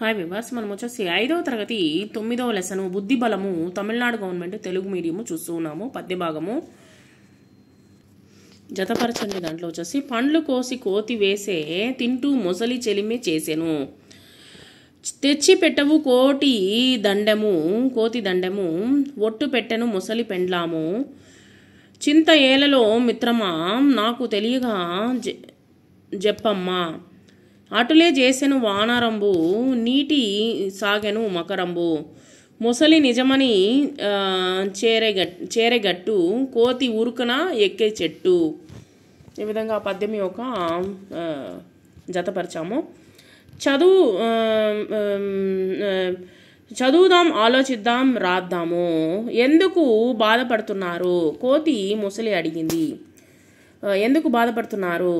Hi viewers, మనం వచ్చేసి 5వ తరగతి 9వ లెసన్ బుద్ధి బలము తమిళనాడు గవర్నమెంట్ తెలుగు మీడియం చూస్తూ ఉన్నాము. పద్య భాగము జతపరచండి. దాంట్లో వచ్చేసి పండ్లు కోసి కోతి వేసే తింటూ మొసలి చెలిమే చేసెను, తెచ్చి పెట్టవు కోటి దండెము ఒట్టు పెట్టెను మొసలి పెండ్లాము, చింత ఏలలో మిత్రమా నాకు తెలియగా జప్పమ్మా, అటులే చేసెను వానరంబు నీటి సాగెను మకరంబు, ముసలి నిజమని చేరెగట్టు కోతి ఉరుకన ఎక్కే చెట్టు. ఈ విధంగా పద్యం యొక్క జతపరిచాము. చదువుదాం, ఆలోచిద్దాం, రాద్దాము. ఎందుకు బాధపడుతున్నారు కోతి ముసలి అడిగింది. ఎందుకు బాధపడుతున్నారు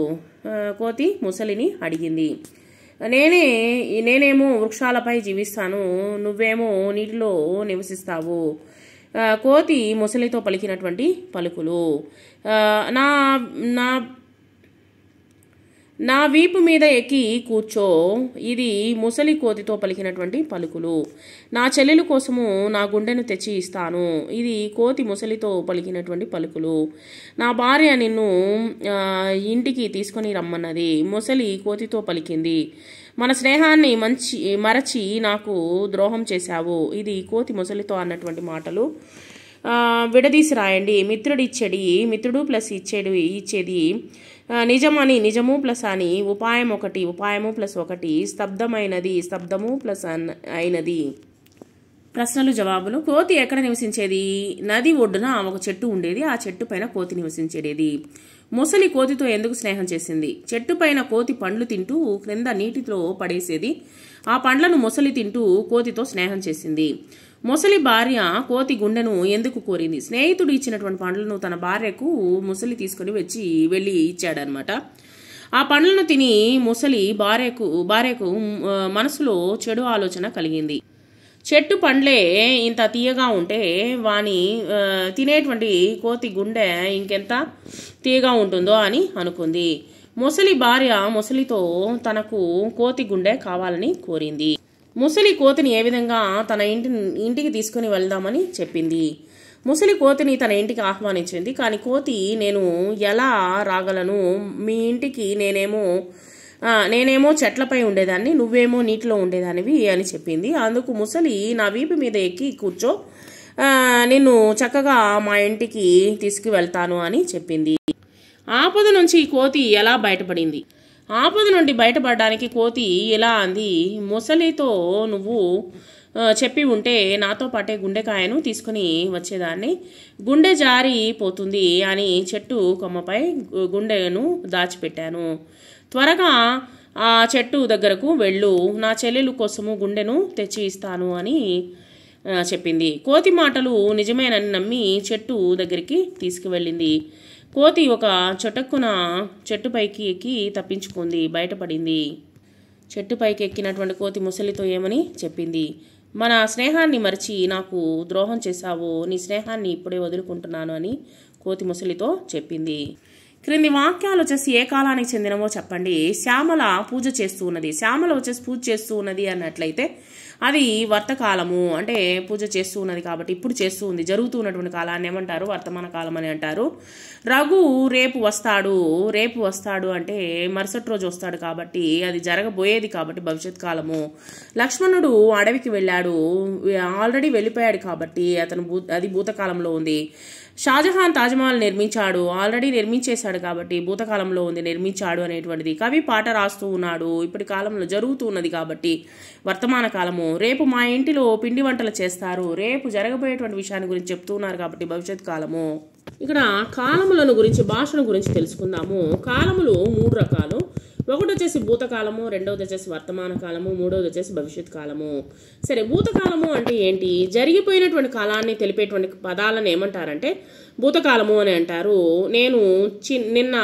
కోతి ముసలిని అడిగింది. నేనేమో వృక్షాలపై జీవిస్తాను, నువ్వేమో నీటిలో నివసిస్తావు. కోతి ముసలితో పలికినటువంటి పలుకులు. నా వీపు మీద ఎక్కి కూర్చో, ఇది ముసలి కోతితో పలికినటువంటి పలుకులు. నా చెల్లెలు కోసము నా గుండెను తెచ్చి ఇస్తాను, ఇది కోతి ముసలితో పలికినటువంటి పలుకులు. నా భార్య నిన్ను ఇంటికి తీసుకొని రమ్మన్నది, ముసలి కోతితో పలికింది. మన స్నేహాన్ని మరచి నాకు ద్రోహం చేశావు, ఇది కోతి ముసలితో అన్నటువంటి మాటలు. విడదీసి రాయండి. మిత్రుడు ప్లస్ ఇచ్చేది నిజమని, నిజము ప్లస్ అని, ఉపాయము ప్లస్ ఒకటి, స్తబ్దము ప్లస్ అయినది. ప్రశ్నలు జవాబులు. కోతి ఎక్కడ నివసించేది? నది ఒడ్డున ఒక చెట్టు ఉండేది, ఆ చెట్టు పైన కోతి నివసించేది. ముసలి కోతితో ఎందుకు స్నేహం చేసింది? చెట్టు పైన కోతి పండ్లు తింటూ క్రింద నీటిలో పడేసేది, ఆ పండ్లను ముసలి తింటూ కోతితో స్నేహం చేసింది. ముసలి భార్య కోతి గుండెను ఎందుకు కోరింది? స్నేహితుడు ఇచ్చినటువంటి పండ్లను తన భార్యకు ముసలి తీసుకుని వెళ్ళి ఇచ్చాడనమాట. ఆ పండ్లను తిని ముసలి భార్యకు మనసులో చెడు ఆలోచన కలిగింది. చెట్టు పండ్లే ఇంత తీయగా ఉంటే వాని తినేటువంటి కోతి గుండె ఇంకెంత తీయగా ఉంటుందో అని అనుకుంది. ముసలి భార్య ముసలితో తనకు కోతి గుండె కావాలని కోరింది. ముసలి కోతిని ఏ విధంగా తన ఇంటికి తీసుకుని వెళ్దామని చెప్పింది. ముసలి కోతిని తన ఇంటికి ఆహ్వానించింది. కానీ కోతి, నేను ఎలా రాగలను? మీ ఇంటికి నేనేమో చెట్లపై ఉండేదాన్ని, నువ్వేమో నీటిలో ఉండేదానివి అని చెప్పింది. అందుకు ముసలి, నా వీపు మీద ఎక్కి కూర్చో, నిన్ను చక్కగా మా ఇంటికి తీసుకువెళ్తాను అని చెప్పింది. ఆపద నుంచి కోతి ఎలా బయటపడింది? ఆపద నుండి బయటపడడానికి కోతి ఇలా అంది, ముసలితో నువ్వు చెప్పి ఉంటే నాతో పాటే గుండెకాయను తీసుకుని వచ్చేదాన్ని, గుండె జారి పోతుంది అని చెట్టు కొమ్మపై గుండెను దాచిపెట్టాను. త్వరగా ఆ చెట్టు దగ్గరకు వెళ్ళు, నా చెల్లెలు కోసము గుండెను తెచ్చి ఇస్తాను అని చెప్పింది. కోతి మాటలు నిజమేనని నమ్మి చెట్టు దగ్గరికి తీసుకువెళ్ళింది. కోతి ఒక చటుక్కున చెట్టుపైకి ఎక్కి తప్పించుకుంది, బయటపడింది. చెట్టుపైకి ఎక్కినటువంటి కోతి ముసలితో ఏమని చెప్పింది? మన స్నేహాన్ని మరిచి నాకు ద్రోహం చేశావు, నీ స్నేహాన్ని ఇప్పుడే వదులుకుంటున్నాను అని కోతి ముసలితో చెప్పింది. క్రింది వాక్యాలు వచ్చేసి ఏ కాలానికి చెందినవో చెప్పండి. శ్యామల పూజ చేస్తూ ఉన్నది. శ్యామల వచ్చేసి పూజ చేస్తూ ఉన్నది అన్నట్లయితే అది వర్తకాలము, అంటే పూజ చేస్తూ ఉన్నది కాబట్టి ఇప్పుడు చేస్తూ ఉంది, జరుగుతూ ఉన్నటువంటి కాలాన్ని ఏమంటారు? వర్తమాన కాలం అని అంటారు. రఘు రేపు వస్తాడు అంటే మరుసటి రోజు వస్తాడు కాబట్టి అది జరగబోయేది కాబట్టి భవిష్యత్ కాలము. లక్ష్మణుడు అడవికి వెళ్ళాడు, ఆల్రెడీ వెళ్ళిపోయాడు కాబట్టి అది భూతకాలంలో ఉంది. షాజహాన్ తాజ్మహల్ నిర్మించాడు, ఆల్రెడీ నిర్మించేశాడు కాబట్టి భూతకాలంలో ఉంది, నిర్మించాడు అనేటువంటిది. కవి పాట రాస్తూ ఉన్నాడు, ఇప్పటి కాలంలో జరుగుతూ ఉన్నది కాబట్టి వర్తమాన కాలము. రేపు మా ఇంటిలో పిండి వంటలు చేస్తారు, రేపు జరగబోయేటువంటి విషయాన్ని గురించి చెప్తున్నారు కాబట్టి భవిష్యత్ కాలము. ఇక్కడ కాలములను గురించి, భాషను గురించి తెలుసుకుందాము. కాలములు 3 రకాలు. ఒకటి వచ్చేసి భూతకాలము, రెండవది వచ్చేసి వర్తమాన కాలము, మూడవది వచ్చేసి భవిష్యత్ కాలము. సరే, భూతకాలము అంటే ఏంటి? జరిగిపోయినటువంటి కాలాన్ని తెలిపేటువంటి పదాలను ఏమంటారంటే భూతకాలము అని అంటారు. నేను నిన్న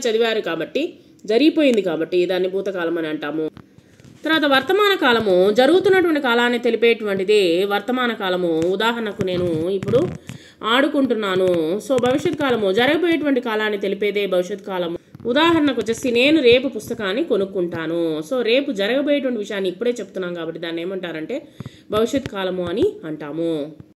చదివారు కాబట్టి జరిగిపోయింది కాబట్టి దాన్ని భూతకాలం అని అంటాము. తర్వాత వర్తమాన కాలము, జరుగుతున్నటువంటి కాలాన్ని తెలిపేటువంటిదే వర్తమాన కాలము. ఉదాహరణకు నేను ఇప్పుడు ఆడుకుంటున్నాను, సో భవిష్యత్ కాలము, జరగబోయేటువంటి కాలాన్ని తెలిపేదే భవిష్యత్ కాలము. ఉదాహరణకు వచ్చేసి నేను రేపు పుస్తకాన్ని కొనుక్కుంటాను. సో రేపు జరగబోయేటువంటి విషయాన్ని ఇప్పుడే చెప్తున్నాం కాబట్టి దాన్ని ఏమంటారంటే భవిష్యత్ కాలము అని అంటాము.